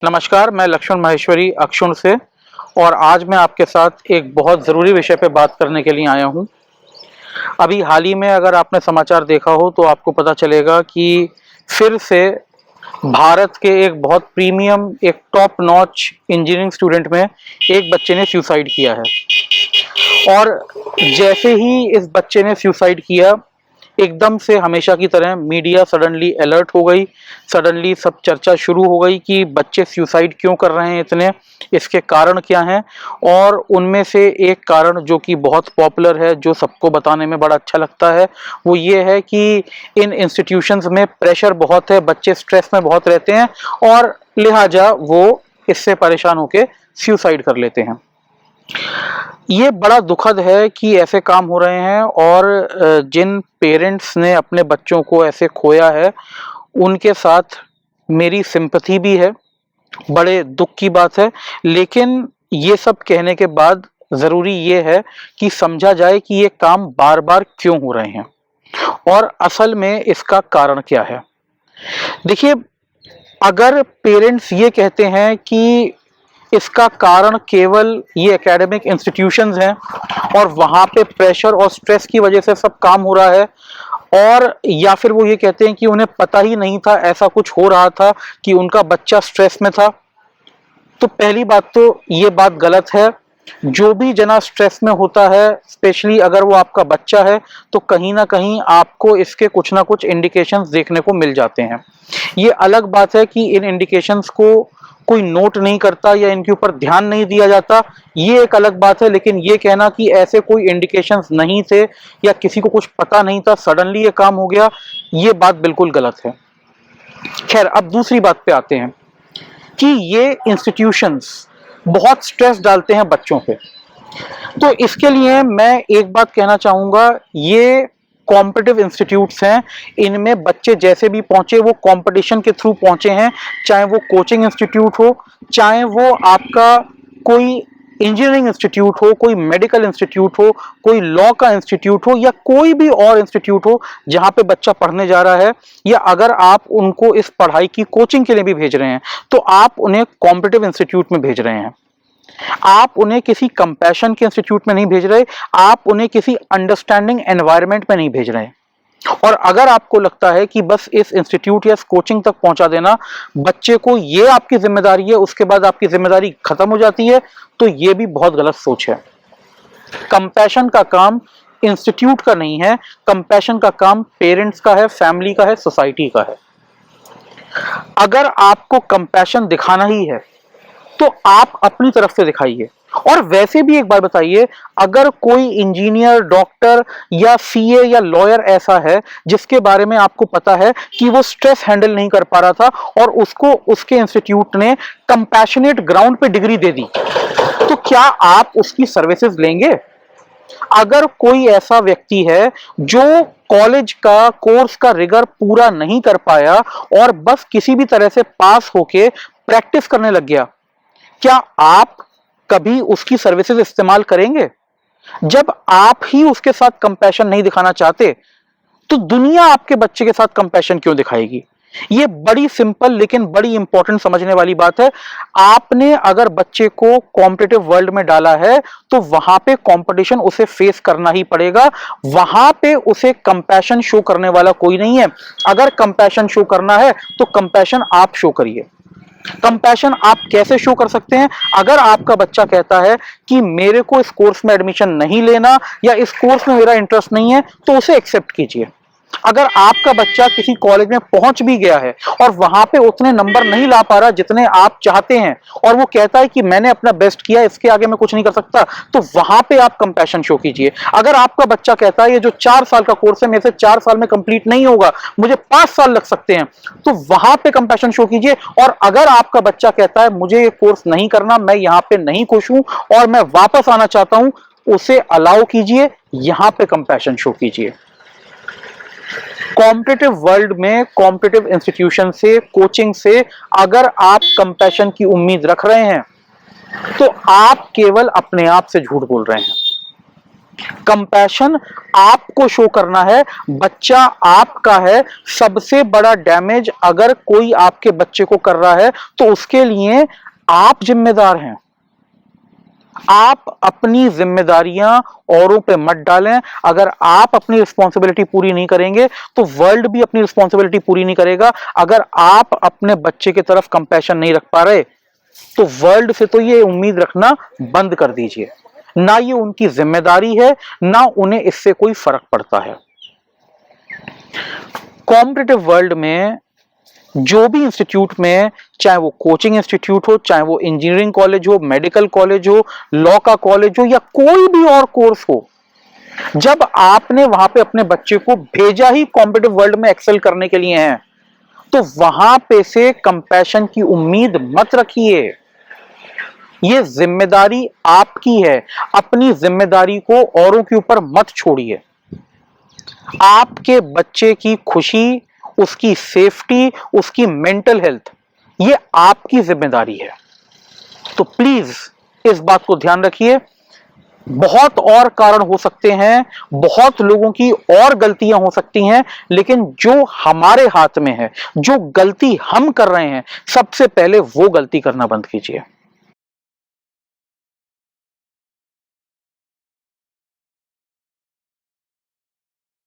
नमस्कार, मैं लक्ष्मण माहेश्वरी अक्षुण से और आज मैं आपके साथ एक बहुत ज़रूरी विषय पे बात करने के लिए आया हूँ। अभी हाल ही में अगर आपने समाचार देखा हो तो आपको पता चलेगा कि फिर से भारत के एक बहुत प्रीमियम, एक टॉप नॉच इंजीनियरिंग स्टूडेंट में एक बच्चे ने सुसाइड किया है। और जैसे ही इस बच्चे ने सुसाइड किया, एकदम से हमेशा की तरह मीडिया सडनली अलर्ट हो गई। सडनली सब चर्चा शुरू हो गई कि बच्चे सुसाइड क्यों कर रहे हैं इतने, इसके कारण क्या हैं। और उनमें से एक कारण जो कि बहुत पॉपुलर है, जो सबको बताने में बड़ा अच्छा लगता है, वो ये है कि इन इंस्टीट्यूशंस में प्रेशर बहुत है, बच्चे स्ट्रेस में बहुत रहते हैं और लिहाजा वो इससे परेशान होकर सुसाइड कर लेते हैं। ये बड़ा दुखद है कि ऐसे काम हो रहे हैं और जिन पेरेंट्स ने अपने बच्चों को ऐसे खोया है, उनके साथ मेरी सिंपैथी भी है। बड़े दुख की बात है, लेकिन ये सब कहने के बाद ज़रूरी ये है कि समझा जाए कि ये काम बार-बार क्यों हो रहे हैं और असल में इसका कारण क्या है। देखिए, अगर पेरेंट्स ये कहते हैं कि इसका कारण केवल ये एकेडमिक इंस्टीट्यूशंस हैं और वहाँ पे प्रेशर और स्ट्रेस की वजह से सब काम हो रहा है, और या फिर वो ये कहते हैं कि उन्हें पता ही नहीं था ऐसा कुछ हो रहा था कि उनका बच्चा स्ट्रेस में था, तो पहली बात तो ये बात गलत है। जो भी जना स्ट्रेस में होता है, स्पेशली अगर वो आपका बच्चा है, तो कहीं ना कहीं आपको इसके कुछ ना कुछ इंडिकेशंस देखने को मिल जाते हैं। ये अलग बात है कि इन इंडिकेशंस को कोई नोट नहीं करता या इनके ऊपर ध्यान नहीं दिया जाता, ये एक अलग बात है। लेकिन ये कहना कि ऐसे कोई इंडिकेशंस नहीं थे या किसी को कुछ पता नहीं था, सडनली ये काम हो गया, ये बात बिल्कुल गलत है। खैर, अब दूसरी बात पे आते हैं कि ये इंस्टीट्यूशंस बहुत स्ट्रेस डालते हैं बच्चों पे। तो इसके लिए मैं एक बात कहना चाहूँगा, ये कॉम्पिटिटिव इंस्टीट्यूट्स हैं, इनमें बच्चे जैसे भी पहुंचे वो कंपटीशन के थ्रू पहुंचे हैं। चाहे वो कोचिंग इंस्टीट्यूट हो, चाहे वो आपका कोई इंजीनियरिंग इंस्टीट्यूट हो, कोई मेडिकल इंस्टीट्यूट हो, कोई लॉ का इंस्टीट्यूट हो, या कोई भी और इंस्टीट्यूट हो जहां पे बच्चा पढ़ने जा रहा है, या अगर आप उनको इस पढ़ाई की कोचिंग के लिए भी भेज रहे हैं तो आप उन्हें कॉम्पिटिटिव इंस्टीट्यूट में भेज रहे हैं। आप उन्हें किसी कंपैशन के इंस्टीट्यूट में नहीं भेज रहे, आप उन्हें किसी अंडरस्टैंडिंग एनवायरनमेंट में नहीं भेज रहे। और अगर आपको लगता है कि बस इस इंस्टीट्यूट या इस कोचिंग तक पहुंचा देना बच्चे को ये आपकी जिम्मेदारी है, उसके बाद आपकी जिम्मेदारी खत्म हो जाती है, तो ये भी बहुत गलत सोच है। कंपैशन का काम इंस्टीट्यूट का नहीं है, कंपैशन का काम पेरेंट्स का है, फैमिली का है, सोसाइटी का है। अगर आपको कंपैशन दिखाना ही है तो आप अपनी तरफ से दिखाइए। और वैसे भी एक बात बताइए, अगर कोई इंजीनियर, डॉक्टर या सीए या लॉयर ऐसा है जिसके बारे में आपको पता है कि वो स्ट्रेस हैंडल नहीं कर पा रहा था और उसको उसके इंस्टीट्यूट ने कंपैशनेट ग्राउंड पे डिग्री दे दी, तो क्या आप उसकी सर्विसेज लेंगे? अगर कोई ऐसा व्यक्ति है जो कॉलेज का कोर्स का रिगर पूरा नहीं कर पाया और बस किसी भी तरह से पास होके प्रैक्टिस करने लग गया, क्या आप कभी उसकी सर्विसेज इस्तेमाल करेंगे? जब आप ही उसके साथ कंपैशन नहीं दिखाना चाहते, तो दुनिया आपके बच्चे के साथ कंपैशन क्यों दिखाएगी? ये बड़ी सिंपल लेकिन बड़ी इंपॉर्टेंट समझने वाली बात है। आपने अगर बच्चे को कॉम्पिटिटिव वर्ल्ड में डाला है तो वहां पे कंपटीशन उसे फेस करना ही पड़ेगा। वहां पे उसे कंपैशन शो करने वाला कोई नहीं है। अगर कंपैशन शो करना है तो कंपैशन आप शो करिए। कंपैशन आप कैसे शो कर सकते हैं? अगर आपका बच्चा कहता है कि मेरे को इस कोर्स में एडमिशन नहीं लेना या इस कोर्स में मेरा इंटरेस्ट नहीं है, तो उसे एक्सेप्ट कीजिए। अगर आपका बच्चा किसी कॉलेज में पहुंच भी गया है और वहां पे उतने नंबर नहीं ला पा रहा जितने आप चाहते हैं और वो कहता है कि मैंने अपना बेस्ट किया, इसके आगे मैं कुछ नहीं कर सकता, तो वहां पे आप कंपैशन शो कीजिए। अगर आपका बच्चा कहता है ये जो 4 साल का कोर्स है मेरे से 4 साल में कंप्लीट नहीं होगा, मुझे 5 साल लग सकते हैं, तो वहां पे कंपैशन शो कीजिए। और अगर आपका बच्चा कहता है मुझे ये कोर्स नहीं करना, मैं यहां पे नहीं खुश हूं और मैं वापस आना चाहता हूं, उसे अलाउ कीजिए, यहां पे कंपैशन शो कीजिए। कॉम्पिटिटिव वर्ल्ड में, कॉम्पिटिटिव इंस्टीट्यूशन से, कोचिंग से अगर आप कंपैशन की उम्मीद रख रहे हैं तो आप केवल अपने आप से झूठ बोल रहे हैं। कंपैशन आपको शो करना है, बच्चा आपका है। सबसे बड़ा डैमेज अगर कोई आपके बच्चे को कर रहा है तो उसके लिए आप जिम्मेदार हैं। आप अपनी जिम्मेदारियां औरों पे मत डालें। अगर आप अपनी रिस्पॉन्सिबिलिटी पूरी नहीं करेंगे तो वर्ल्ड भी अपनी रिस्पॉन्सिबिलिटी पूरी नहीं करेगा। अगर आप अपने बच्चे की तरफ कंपैशन नहीं रख पा रहे तो वर्ल्ड से तो ये उम्मीद रखना बंद कर दीजिए। ना ये उनकी जिम्मेदारी है, ना उन्हें इससे कोई फर्क पड़ता है। कॉम्पिटिटिव वर्ल्ड में जो भी इंस्टीट्यूट में, चाहे वो कोचिंग इंस्टीट्यूट हो, चाहे वो इंजीनियरिंग कॉलेज हो, मेडिकल कॉलेज हो, लॉ का कॉलेज हो, या कोई भी और कोर्स हो, जब आपने वहां पे अपने बच्चे को भेजा ही कॉम्पिटिटिव वर्ल्ड में एक्सेल करने के लिए है, तो वहां पे से कंपैशन की उम्मीद मत रखिए। ये जिम्मेदारी आपकी है। अपनी जिम्मेदारी को औरों के ऊपर मत छोड़िए। आपके बच्चे की खुशी, उसकी सेफ्टी, उसकी मेंटल हेल्थ, ये आपकी जिम्मेदारी है। तो प्लीज इस बात को ध्यान रखिए। बहुत और कारण हो सकते हैं, बहुत लोगों की और गलतियां हो सकती हैं, लेकिन जो हमारे हाथ में है, जो गलती हम कर रहे हैं, सबसे पहले वो गलती करना बंद कीजिए।